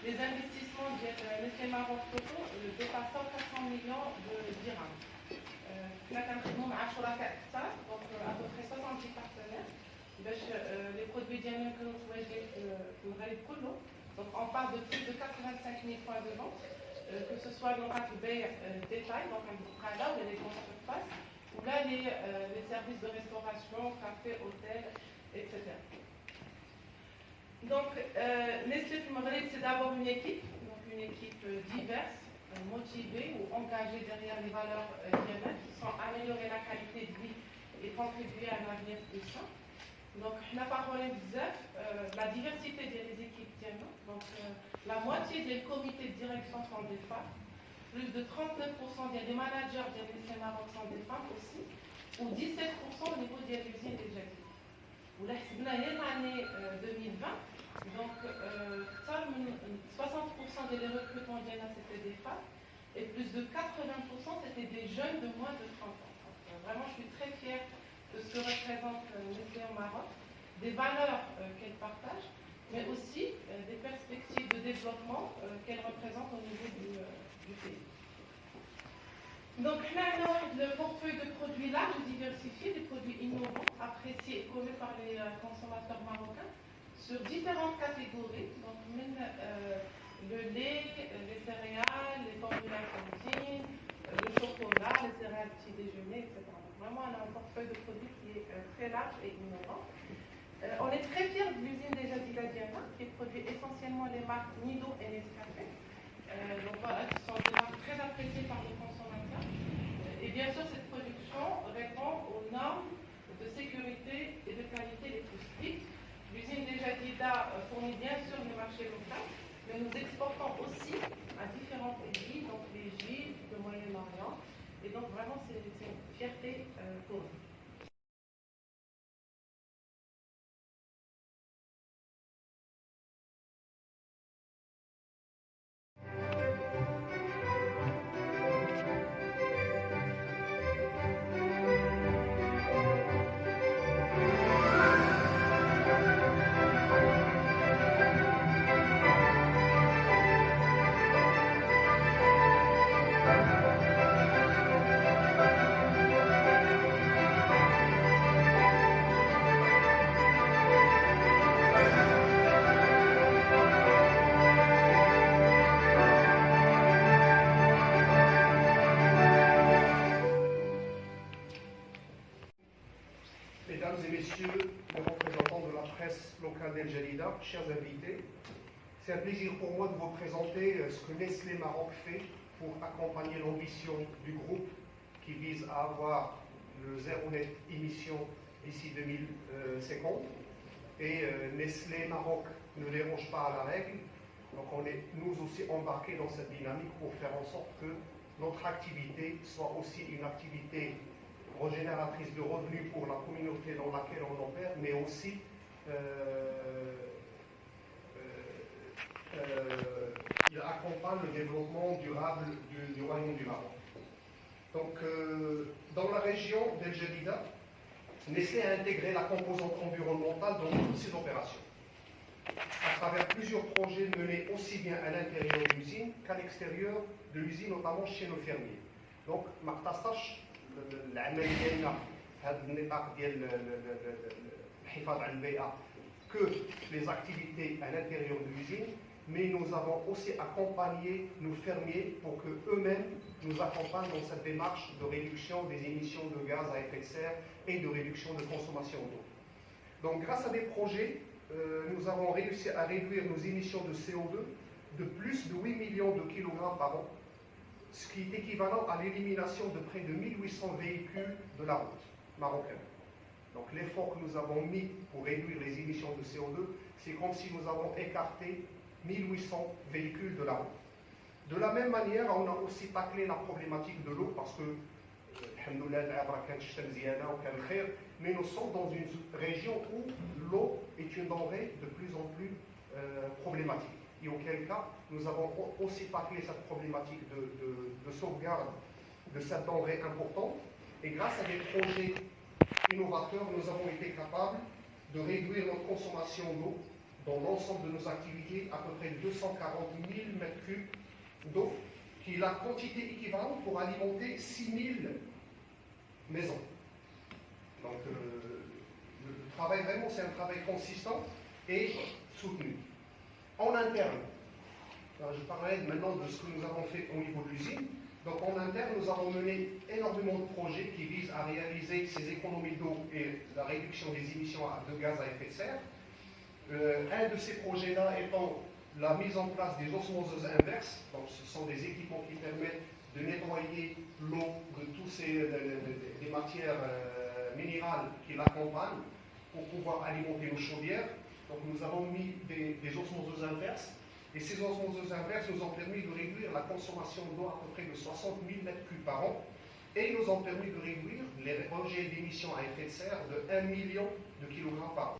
les investissements de Nestlé Maroc Toto dépassent 400 millions de dirhams. Nous avons à donc à peu près 70 partenaires. Les produits que nous souhaitons, donc on parle de plus de 85 000 points de vente, que ce soit dans le détail, donc là où il y a les grandes surfaces, ou là les services de restauration, café, hôtel, etc. Donc, Nestlé Maghreb, c'est d'abord une équipe diverse, motivée ou engagée derrière les valeurs bien-être qui sont améliorer la qualité de vie et contribuer à un avenir plus sain. Donc, on a parlé de la diversité des équipes bien-être. Donc, la moitié des comités de direction sont des femmes, plus de 39% des managers de Nestlé Maroc sont des femmes aussi, ou 17% au niveau des usines déjà dites. L'année 2020, donc 60% des recrutements c'était des femmes et plus de 80% c'était des jeunes de moins de 30 ans. Donc, vraiment, je suis très fière de ce que représente Nestlé au Maroc, des valeurs qu'elle partage, mais aussi des perspectives de développement qu'elle représente au niveau du pays. Donc là, le portefeuille de produits large et diversifié, des produits innovants, appréciés et connus par les consommateurs marocains, sur différentes catégories, donc même le lait, les céréales, les formules à cantine, le chocolat, les céréales petit déjeuner, etc. Donc vraiment, on a un portefeuille de produits qui est très large et innovant. On est très fiers de l'usine des Jadida Diana, qui produit essentiellement les marques Nido et Nescafé. Donc voilà, qui sont des marques très appréciées par les consommateurs. Et bien sûr, cette production répond aux normes de sécurité et de qualité les plus strictes. L'usine des Jadida fournit bien sûr le marché local, mais nous exportons aussi à différents pays, donc l'Égypte, le Moyen-Orient. Et donc vraiment, c'est une fierté pour nous. Mesdames et messieurs les représentants de la presse locale d'El Jadida, chers invités, c'est un plaisir pour moi de vous présenter ce que Nestlé Maroc fait pour accompagner l'ambition du groupe qui vise à avoir le zéro net émission d'ici 2050. Et Nestlé Maroc ne dérange pas à la règle, donc on est nous aussi embarqués dans cette dynamique pour faire en sorte que notre activité soit aussi une activité régénératrice de revenus pour la communauté dans laquelle on opère, mais aussi il accompagne le développement durable du royaume du Maroc. Donc, dans la région d'El Jadida, Nestlé a intégré la composante environnementale dans toutes ses opérations, à travers plusieurs projets menés aussi bien à l'intérieur de l'usine qu'à l'extérieur de l'usine, notamment chez nos fermiers. Donc, ما اقتصرش العمل ديالنا في هذا النطاق ديال الحفاظ على البيئة que les activités à l'intérieur de l'usine, mais nous avons aussi accompagné nos fermiers pour qu'eux-mêmes nous accompagnent dans cette démarche de réduction des émissions de gaz à effet de serre et de réduction de consommation d'eau. Donc grâce à des projets, nous avons réussi à réduire nos émissions de CO2 de plus de 8 millions de kilogrammes par an, ce qui est équivalent à l'élimination de près de 1800 véhicules de la route marocaine. Donc l'effort que nous avons mis pour réduire les émissions de CO2, c'est comme si nous avons écarté 1800 véhicules de la route. De la même manière, on a aussi taclé la problématique de l'eau parce que, mais nous sommes dans une région où l'eau est une denrée de plus en plus problématique. Et auquel cas, nous avons aussi taclé cette problématique de sauvegarde de cette denrée importante. Et grâce à des projets innovateurs, nous avons été capables de réduire notre consommation d'eau dans l'ensemble de nos activités, à peu près 240 000 m3 d'eau, qui est la quantité équivalente pour alimenter 6 000 maisons. Donc le travail vraiment, c'est un travail consistant et soutenu. En interne, alors je parlerai maintenant de ce que nous avons fait au niveau de l'usine. Donc en interne, nous avons mené énormément de projets qui visent à réaliser ces économies d'eau et la réduction des émissions de gaz à effet de serre. Un de ces projets-là étant la mise en place des osmoses inverses. Donc ce sont des équipements qui permettent de nettoyer l'eau de toutes les matières minérales qui l'accompagnent pour pouvoir alimenter nos chaudières. Donc nous avons mis des osmoses inverses. Et ces osmoses inverses nous ont permis de réduire la consommation d'eau à peu près de 60 000 m3 par an et nous ont permis de réduire les rejets d'émissions à effet de serre de 1 million de kilogrammes par an.